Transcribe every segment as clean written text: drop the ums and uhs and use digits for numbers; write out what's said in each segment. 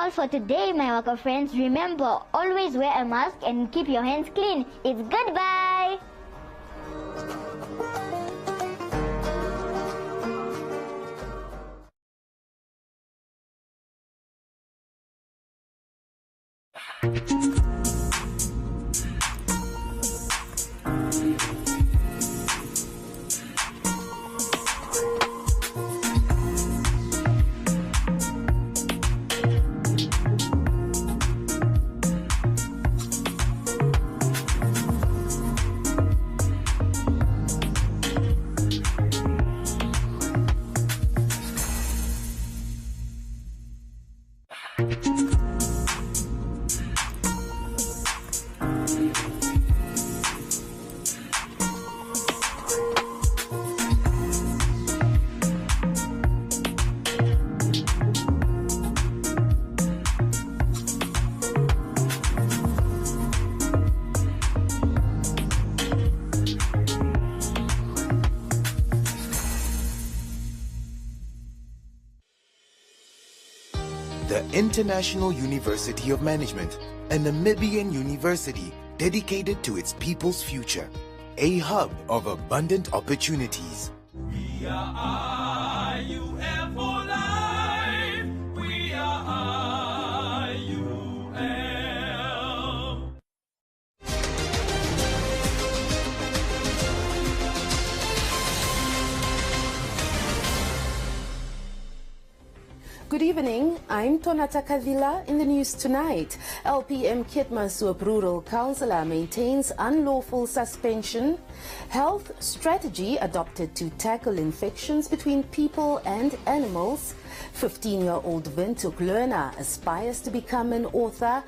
all for today, my Waka friends. Remember, always wear a mask and keep your hands clean. It's goodbye. The International University of Management, a Namibian university dedicated to its people's future, a hub of abundant opportunities. We are IUM for life. We are IUM. Good evening, I'm Tonata Kavila in the news tonight. LPM Keetmanshoop Rural Councillor maintains unlawful suspension. Health strategy adopted to tackle infections between people and animals. 15-year-old Windhoek learner aspires to become an author.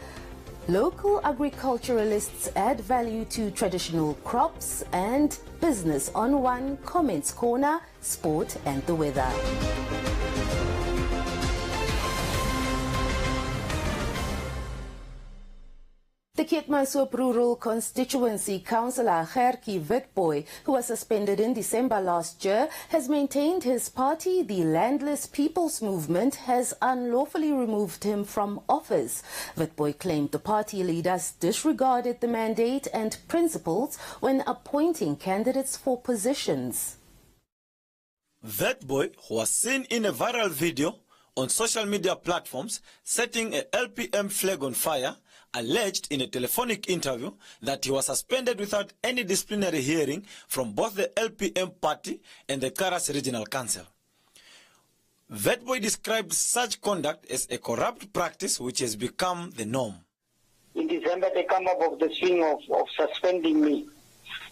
Local agriculturalists add value to traditional crops. And Business on One Comments Corner, Sport and the Weather. The Keetmanshoop Rural Constituency Councillor Gertjie Witbooi, who was suspended in December last year, has maintained his party, the Landless People's Movement, has unlawfully removed him from office. Witbooi claimed the party leaders disregarded the mandate and principles when appointing candidates for positions. Witbooi was seen in a viral video on social media platforms setting a LPM flag on fire, alleged in a telephonic interview that he was suspended without any disciplinary hearing from both the LPM party and the Karas Regional Council. Witbooi described such conduct as a corrupt practice which has become the norm. In December, they come up with the swing of suspending me.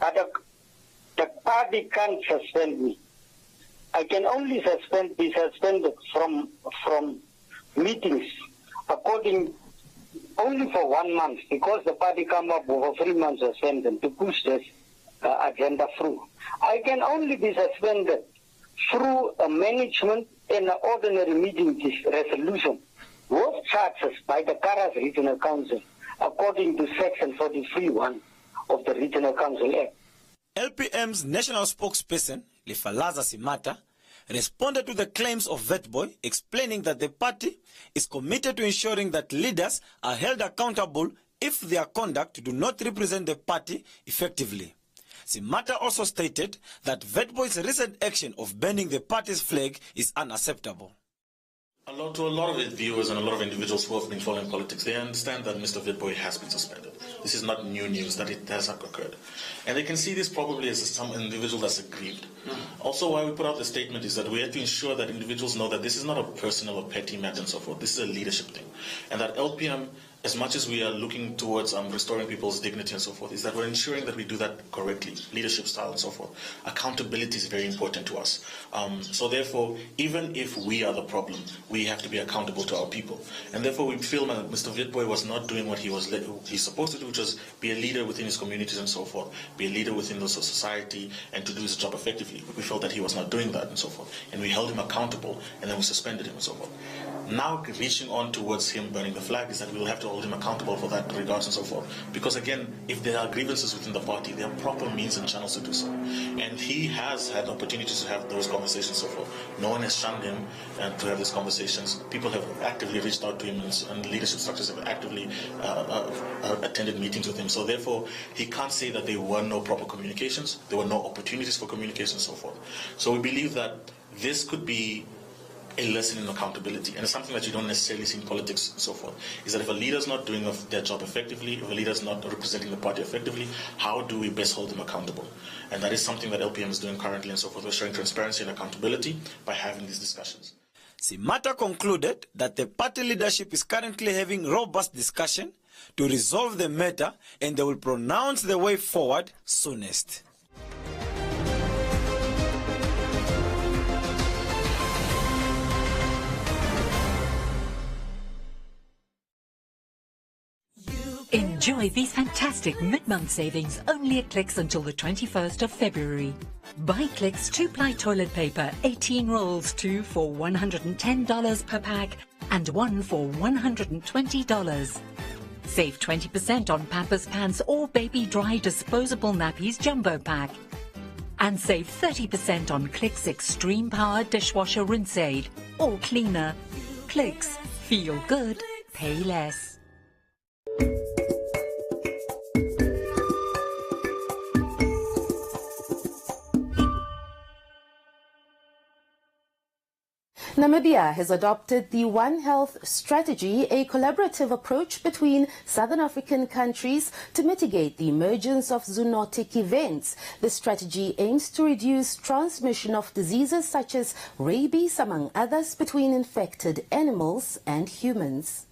But the party can't suspend me. I can only be suspended from meetings according only for 1 month, because the party come up with a 3-month suspension to push this agenda through. I can only be suspended through a management and an ordinary meeting resolution with charges by the Karas Regional Council according to Section 43(1) of the Regional Council Act. LPM's national spokesperson, Lefalaza Simata, responded to the claims of Witbooi, explaining that the party is committed to ensuring that leaders are held accountable if their conduct do not represent the party effectively. Simata also stated that Witboi's recent action of burning the party's flag is unacceptable. To a lot of viewers and a lot of individuals who have been following politics, they understand that Mr. Witbooi has been suspended. This is not new news, that it has occurred. And they can see this probably as some individual that's aggrieved. Also, why we put out the statement is that we have to ensure that individuals know that this is not a personal or petty matter and so forth. This is a leadership thing. And that LPM, as much as we are looking towards restoring people's dignity and so forth, is that we're ensuring that we do that correctly, leadership style and so forth. Accountability is very important to us. So therefore, even if we are the problem, we have to be accountable to our people. And therefore, we feel that Mr. Witbooi was not doing what he's supposed to do, which is be a leader within his communities and so forth, be a leader within the society, and to do his job effectively. We felt that he was not doing that and so forth. And we held him accountable, and then we suspended him and so forth. Now reaching on towards him burning the flag is that we will have to hold him accountable for that regards and so forth. Because again, if there are grievances within the party, there are proper means and channels to do so. And he has had opportunities to have those conversations and so forth. No one has shunned him to have these conversations. People have actively reached out to him, and leadership structures have actively attended meetings with him. So therefore, he can't say that there were no proper communications, there were no opportunities for communication and so forth. So we believe that this could be a lesson in accountability, and it's something that you don't necessarily see in politics and so forth, is that if a leader's not doing their job effectively, if a leader's not representing the party effectively, how do we best hold them accountable? And that is something that LPM is doing currently and so forth. We're showing transparency and accountability by having these discussions. Simata concluded that the party leadership is currently having robust discussion to resolve the matter, and they will pronounce the way forward soonest. Enjoy these fantastic mid-month savings only at Clicks until the 21st of February. Buy Clicks 2-ply toilet paper, 18 rolls, 2 for $110 per pack and 1 for $120. Save 20% on Pampers Pants or Baby Dry Disposable Nappies Jumbo Pack. And save 30% on Clicks Extreme Power Dishwasher Rinse Aid or Cleaner. Clicks. Feel good. Pay less. Namibia has adopted the One Health strategy, a collaborative approach between Southern African countries to mitigate the emergence of zoonotic events. The strategy aims to reduce transmission of diseases such as rabies, among others, between infected animals and humans.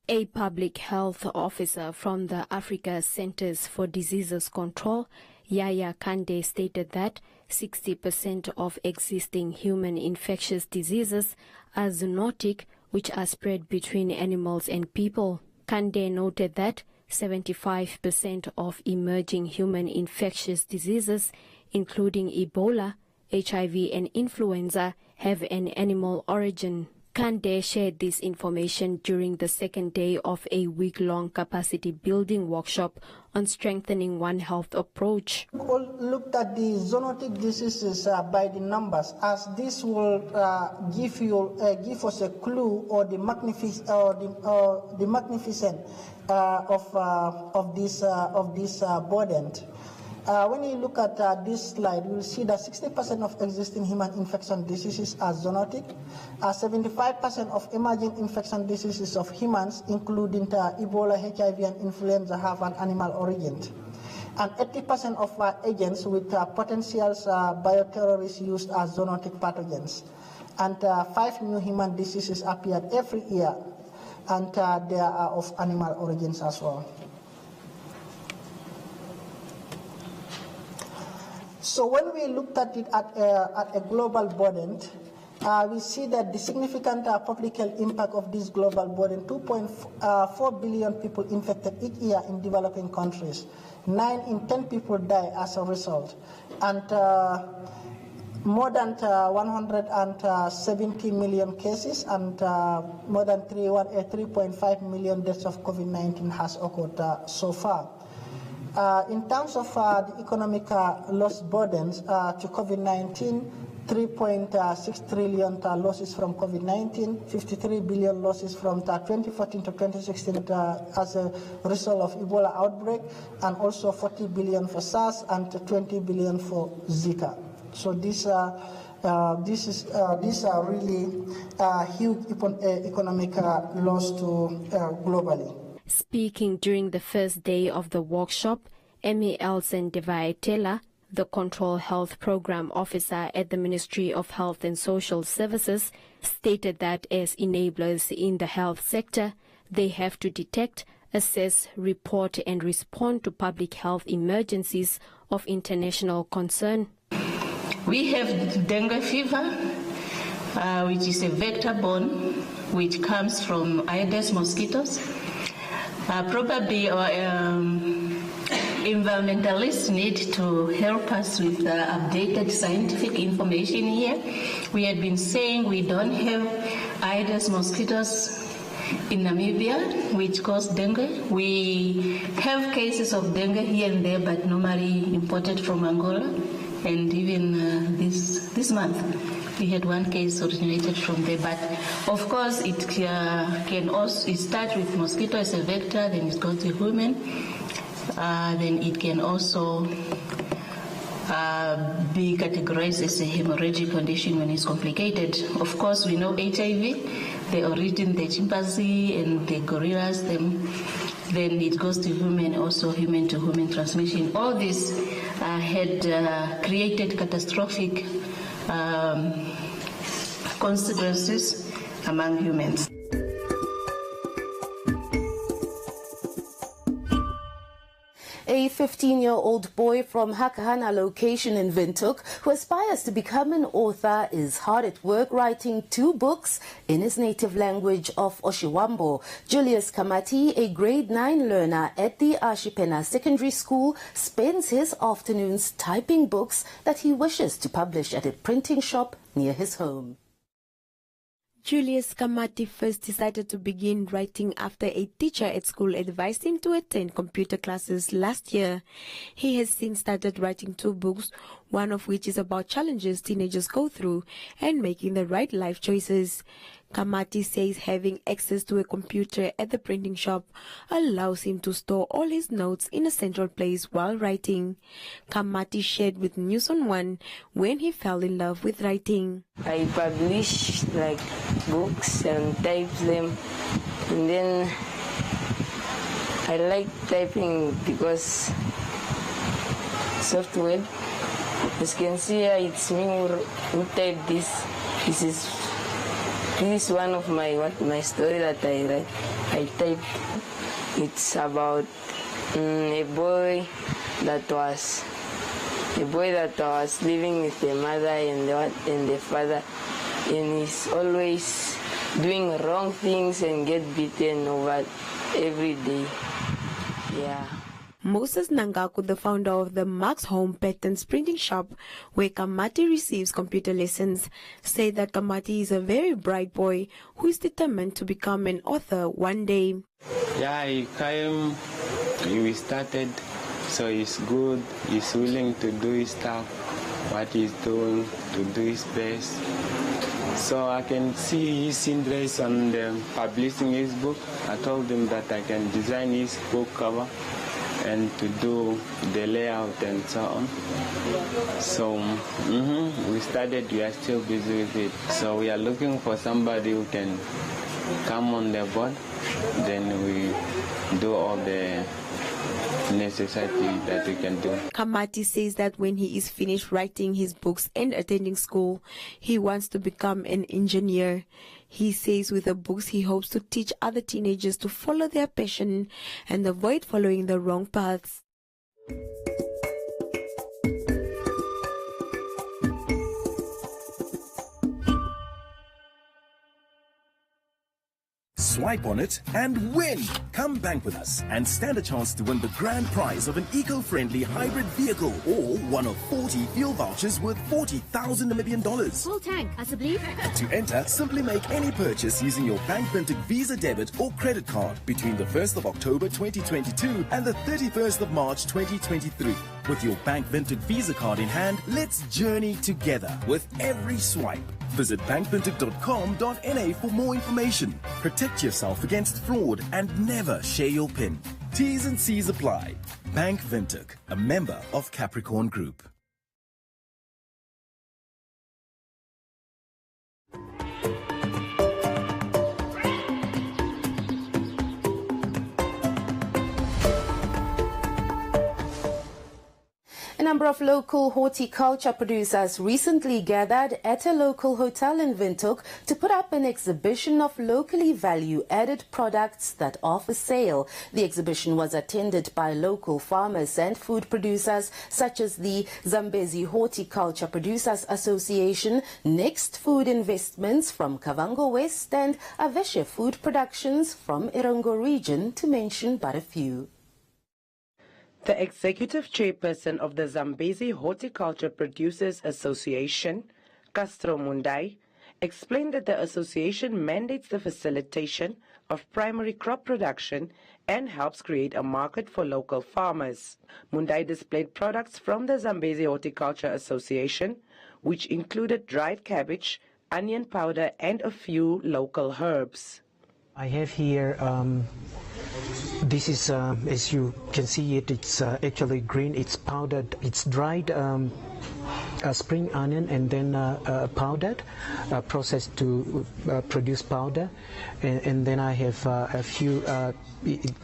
A public health officer from the Africa Centers for Diseases Control, Yaya Kande, stated that 60% of existing human infectious diseases are zoonotic, which are spread between animals and people. Kande noted that 75% of emerging human infectious diseases, including Ebola, HIV and influenza, have an animal origin. Kande shared this information during the second day of a week-long capacity building workshop on strengthening One Health approach. We looked at the zoonotic diseases by the numbers, as this will give us a clue or the magnificence of this burden. When you look at this slide, you will see that 60% of existing human infection diseases are zoonotic. 75% of emerging infection diseases of humans, including Ebola, HIV, and influenza, have an animal origin. And 80% of agents with potentials bioterrorists used as zoonotic pathogens. And 5 new human diseases appear every year, and they are of animal origins as well. So when we looked at it at a global burden, we see that the significant public health impact of this global burden, 2.4 billion people infected each year in developing countries. 9 in 10 people die as a result. And more than 170 million cases and more than 3.5 million deaths of COVID-19 has occurred so far. In terms of the economic loss burdens to COVID-19, 3.6 trillion losses from COVID-19, 53 billion losses from 2014 to 2016 as a result of Ebola outbreak, and also 40 billion for SARS and 20 billion for Zika. So these are really huge economic loss to globally. Speaking during the first day of the workshop, Emmy Elsen Devaetela, the Control Health Program Officer at the Ministry of Health and Social Services, stated that as enablers in the health sector, they have to detect, assess, report and respond to public health emergencies of international concern. We have dengue fever, which is a vector-borne, which comes from Aedes mosquitoes. Probably our environmentalists need to help us with updated scientific information here. We had been saying we don't have Aedes mosquitoes in Namibia, which cause dengue. We have cases of dengue here and there, but normally imported from Angola. And even this month, we had one case originated from there. But of course, it can also start with mosquito as a vector, then it goes to human. Then it can also be categorized as a hemorrhagic condition when it's complicated. Of course, we know HIV, the origin, the chimpanzee and the gorillas, then it goes to human, also human-to-human transmission. All this had created catastrophic consequences among humans. A 15-year-old boy from Hakahana location in Windhoek who aspires to become an author is hard at work writing 2 books in his native language of Oshiwambo. Julius Kamati, a grade 9 learner at the Ashipena Secondary School, spends his afternoons typing books that he wishes to publish at a printing shop near his home. Julius Kamati first decided to begin writing after a teacher at school advised him to attend computer classes last year. He has since started writing 2 books, one of which is about challenges teenagers go through and making the right life choices. Kamati says having access to a computer at the printing shop allows him to store all his notes in a central place while writing. Kamati shared with News on One when he fell in love with writing. I publish like books and type them, and then I like typing because software. As you can see, it's me who type this. This is one of my story that I write. I type. It's about a boy that was living with the mother and the father, and he's always doing wrong things and get beaten over every day. Yeah. Moses Nangaku, the founder of the Max Home Patterns printing shop, where Kamati receives computer lessons, said that Kamati is a very bright boy who is determined to become an author one day. Yeah, he came, we started, so he's good, he's willing to do his stuff, what he's doing, to do his best. So I can see his interest on publishing his book. I told him that I can design his book cover and to do the layout and so on. So we started, we are still busy with it. So we are looking for somebody who can come on the board, then we do all the necessity that we can do. Kamati says that when he is finished writing his books and attending school, he wants to become an engineer. He says with the books he hopes to teach other teenagers to follow their passion and avoid following the wrong paths. Swipe on it and win! Come bank with us and stand a chance to win the grand prize of an eco-friendly hybrid vehicle or one of 40 fuel vouchers worth $40,000 Namibian. Full tank, I believe. To enter, simply make any purchase using your Bank Vintage Visa debit or credit card between the 1st of October 2022 and the 31st of March 2023. With your Bank Vintage Visa card in hand, let's journey together with every swipe. Visit bankvintage.com.na for more information. Protect yourself against fraud and never share your PIN. T's and C's apply. Bank Vintage, a member of Capricorn Group. A number of local horticulture producers recently gathered at a local hotel in Windhoek to put up an exhibition of locally value-added products that are for sale. The exhibition was attended by local farmers and food producers such as the Zambezi Horticulture Producers Association, Next Food Investments from Kavango West and Aveshe Food Productions from Irongo region, to mention but a few. The executive chairperson of the Zambezi Horticulture Producers Association, Castro Mundai, explained that the association mandates the facilitation of primary crop production and helps create a market for local farmers. Mundai displayed products from the Zambezi Horticulture Association, which included dried cabbage, onion powder, and a few local herbs. I have here, this is, as you can see it's actually green, it's powdered, it's dried spring onion and then powdered, processed to produce powder. And then I have a few,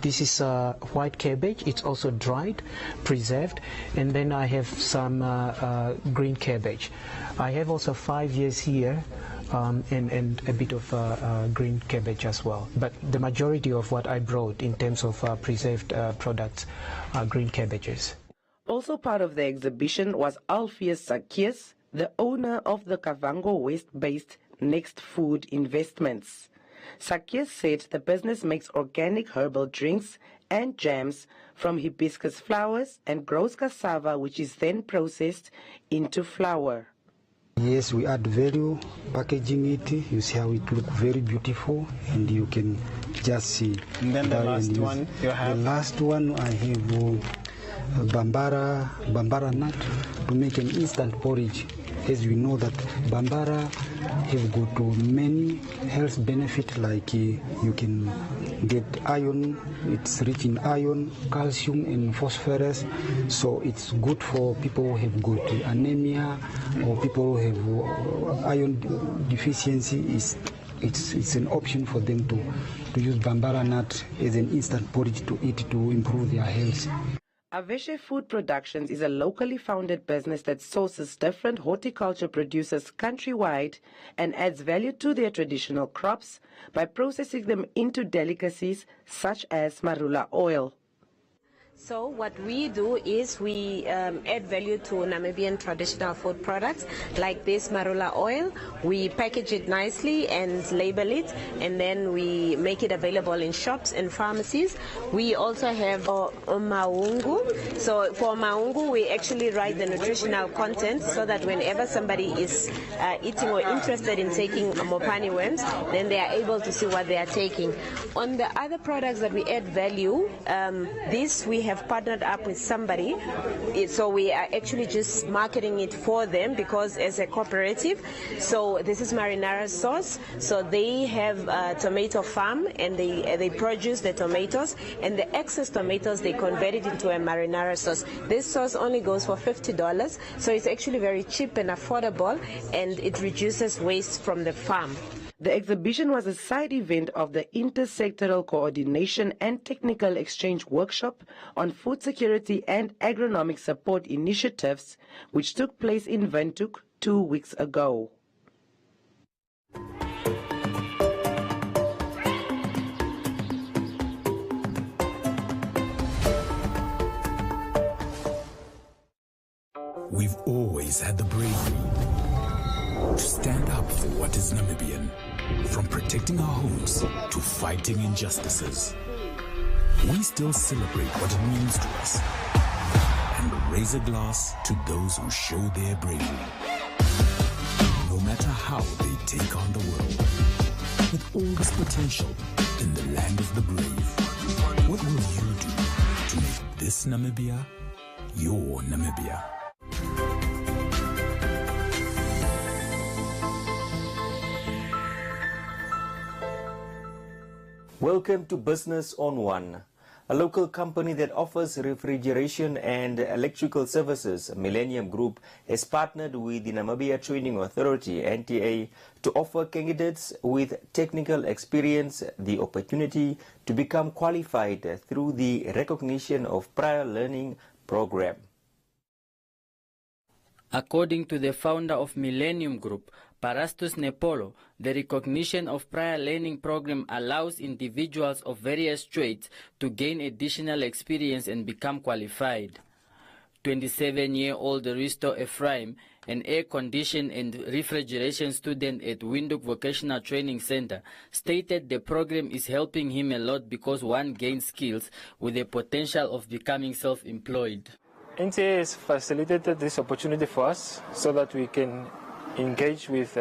this is white cabbage, it's also dried, preserved, and then I have some green cabbage. I have also 5 years here. And a bit of green cabbage as well. But the majority of what I brought in terms of preserved products are green cabbages. Also part of the exhibition was Alpheus Zacchaeus, the owner of the Kavango waste-based Next Food Investments. Zacchaeus said the business makes organic herbal drinks and jams from hibiscus flowers and grows cassava, which is then processed into flour. Yes, we add value, packaging it, you see how it looks very beautiful, and you can just see. And then the last one you have? The last one I have bambara nut to make an instant porridge. As we know that bambara have got many health benefits, like you can get iron, it's rich in iron, calcium and phosphorus, so it's good for people who have got anemia or people who have iron deficiency. It's an option for them to use bambara nut as an instant porridge to eat to improve their health. Aveshe Food Productions is a locally founded business that sources different horticulture producers countrywide and adds value to their traditional crops by processing them into delicacies such as marula oil. So what we do is we add value to Namibian traditional food products like this marula oil. We package it nicely and label it, and then we make it available in shops and pharmacies. We also have maungu. So for maungu, we actually write the nutritional content so that whenever somebody is eating or interested in taking mopani worms, then they are able to see what they are taking. On the other products that we add value, this we have partnered up with somebody, so we are actually just marketing it for them because as a cooperative. So this is marinara sauce. So they have a tomato farm and they produce the tomatoes, and the excess tomatoes they convert it into a marinara sauce. This sauce only goes for $50, so it's actually very cheap and affordable, and it reduces waste from the farm. The exhibition was a side event of the Intersectoral Coordination and Technical Exchange Workshop on Food Security and Agronomic Support Initiatives, which took place in Windhoek 2 weeks ago. We've always had the bravery to stand up for what is Namibian, from protecting our homes to fighting injustices. We still celebrate what it means to us and raise a glass to those who show their bravery. No matter how they take on the world, with all this potential in the land of the brave, what will you do to make this Namibia your Namibia? Welcome to Business on One, a local company that offers refrigeration and electrical services. Millennium Group has partnered with the Namibia Training Authority, NTA, to offer candidates with technical experience the opportunity to become qualified through the recognition of prior learning program. According to the founder of Millennium Group, Parastus Nepolo, the recognition of prior learning program allows individuals of various trades to gain additional experience and become qualified. 27-year-old Risto Ephraim, an air-conditioned and refrigeration student at Windhoek Vocational Training Center, stated the program is helping him a lot because one gains skills with the potential of becoming self-employed. NTA has facilitated this opportunity for us so that we can engage with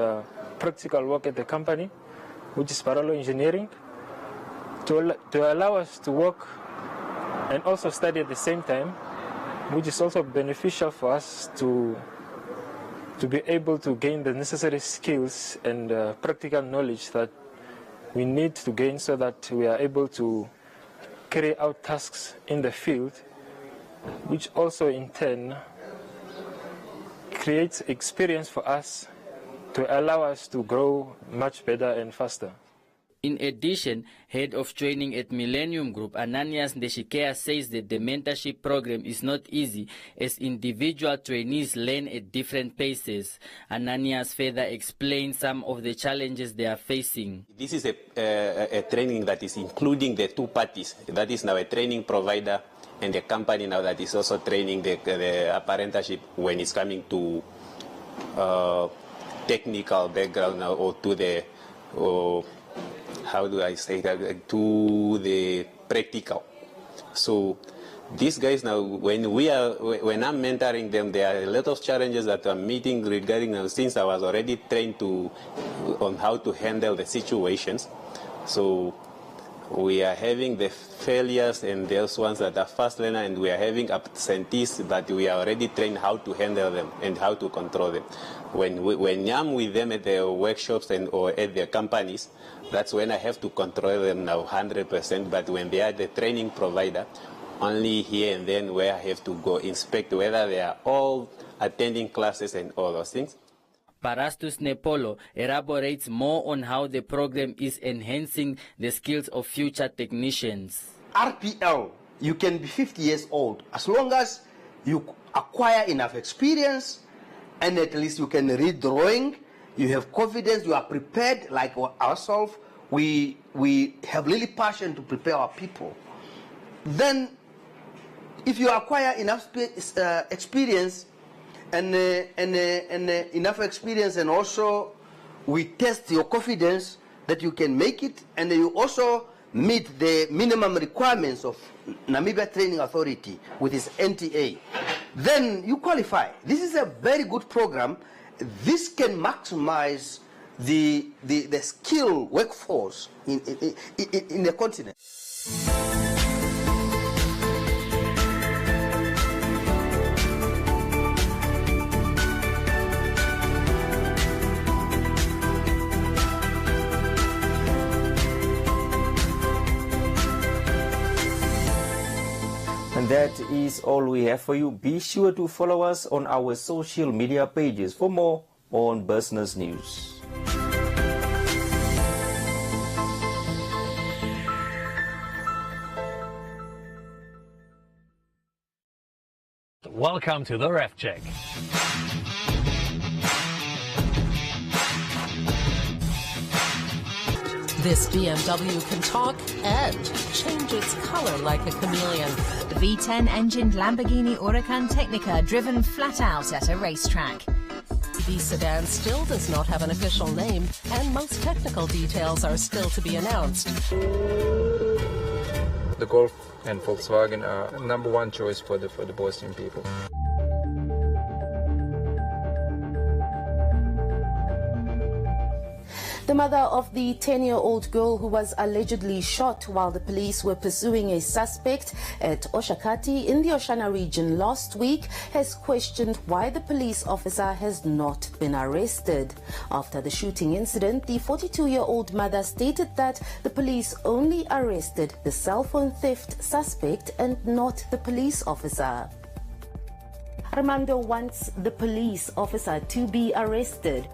practical work at the company, which is parallel engineering, to allow us to work and also study at the same time, which is also beneficial for us to be able to gain the necessary skills and practical knowledge that we need to gain so that we are able to carry out tasks in the field, which also in turn creates experience for us to allow us to grow much better and faster. In addition, head of training at Millennium Group, Ananias Ndeshikea, says that the mentorship program is not easy as individual trainees learn at different paces. Ananias further explains some of the challenges they are facing. This is a training that is including the two parties. That is now a training provider and a company now that is also training the apprenticeship when it's coming to technical background now, or to the how do I say that, to the practical. So these guys now, when I'm mentoring them, there are a lot of challenges that I'm meeting regarding now, since I was already trained on how to handle the situations. So we are having the failures and those ones that are fast learner, and we are having absentees, but we are already trained how to handle them and how to control them. When I'm with them at the workshops or at their companies, that's when I have to control them now 100%, but when they are the training provider, only here and then where I have to go inspect whether they are all attending classes and all those things. Parastus Nepolo elaborates more on how the program is enhancing the skills of future technicians. RPL, you can be 50 years old. As long as you acquire enough experience and at least you can read drawing, you have confidence, you are prepared, like ourselves, we have really passion to prepare our people. Then, if you acquire enough experience and enough experience, and also we test your confidence that you can make it, and you also meet the minimum requirements of Namibia Training Authority with its NTA, then you qualify. This is a very good program. This can maximize the skilled workforce in the continent. And that is all we have for you. Be sure to follow us on our social media pages for more on business news. Welcome to the Ref Check. This BMW can talk and change its color like a chameleon. The V10-engined Lamborghini Huracan Technica driven flat out at a racetrack. The sedan still does not have an official name, and most technical details are still to be announced. The Golf and Volkswagen are #1 choice for the Bosnian people. The mother of the 10-year-old girl who was allegedly shot while the police were pursuing a suspect at Oshakati in the Oshana region last week has questioned why the police officer has not been arrested. After the shooting incident, the 42-year-old mother stated that the police only arrested the cell phone theft suspect and not the police officer. Armando wants the police officer to be arrested.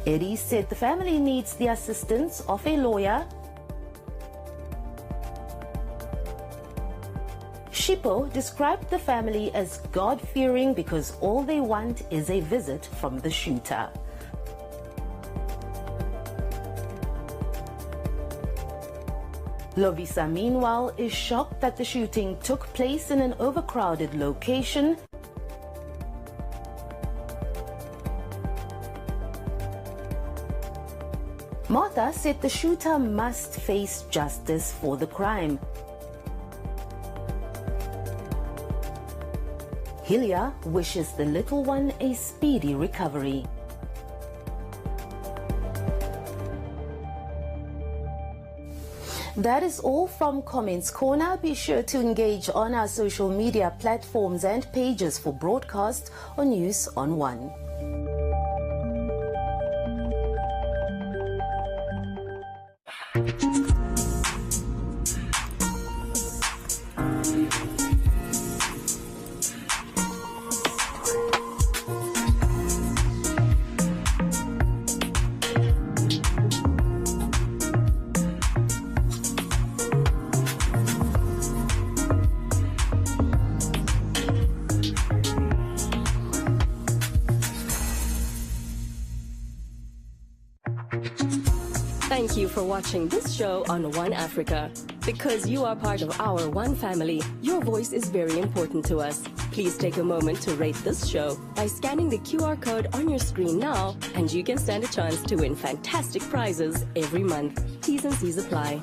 Eddie said the family needs the assistance of a lawyer. Shippo described the family as God-fearing because all they want is a visit from the shooter. Lovisa, meanwhile, is shocked that the shooting took place in an overcrowded location. Martha said the shooter must face justice for the crime. Hilya wishes the little one a speedy recovery. That is all from Comments Corner. Be sure to engage on our social media platforms and pages for broadcast on News on One. Thank you for watching this show on One Africa. Because you are part of our One family, your voice is very important to us. Please take a moment to rate this show by scanning the QR code on your screen now, and you can stand a chance to win fantastic prizes every month. T's and C's apply.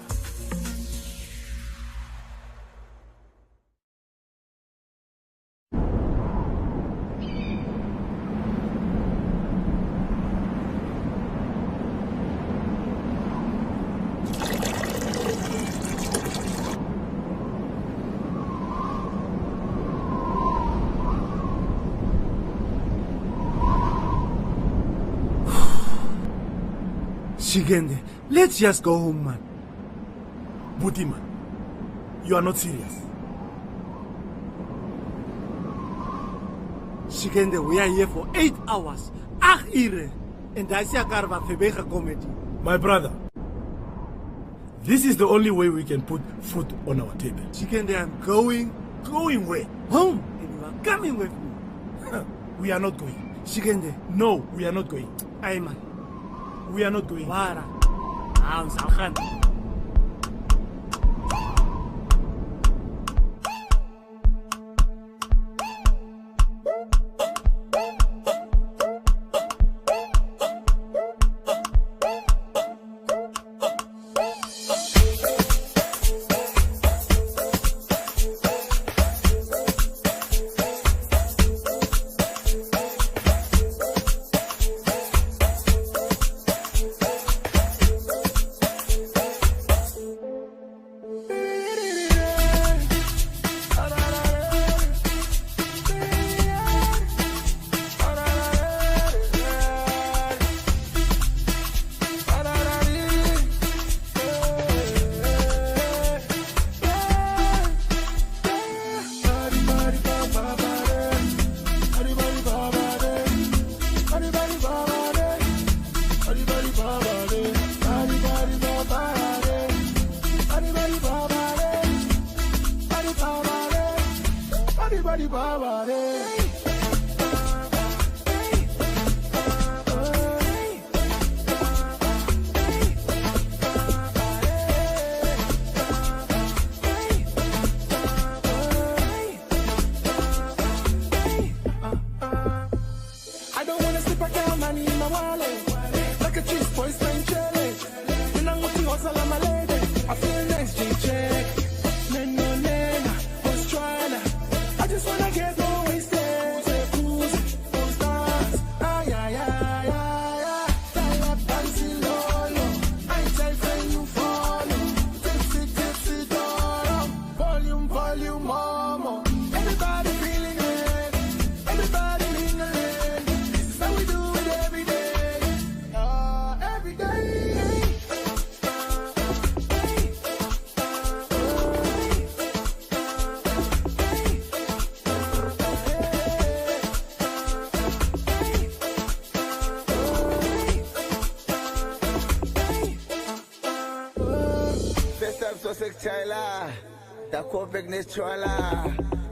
Shigende, let's just go home, man. Buti, man, you are not serious. Shigende, we are here for 8 hours. 8 ure. And I see a car van Febega comedy. My brother, this is the only way we can put food on our table. Shigende, I'm going where? Home. And you are coming with me. We are not going. Shigende, no, we are not going. Ayman. We are not going. Wara.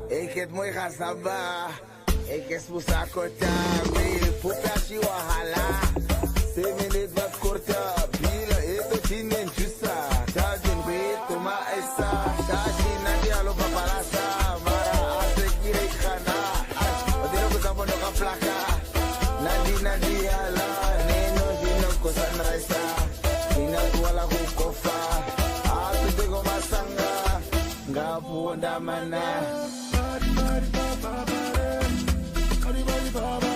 Ik het mooi gaan sabba. Ik is musa kota. Meer poepashi wahala. 7 minutes wat korta. Bila eto tinen jusa. Tajin weet ma esa. Tajin nadi alo paparasa. Mara ase kire khana. Odino kusamo no kaplaka. Nadi ala. Neno dino ko sunrise. Ina kuala kukofa. Atu tego masanga. Ngapu ndamana. baba,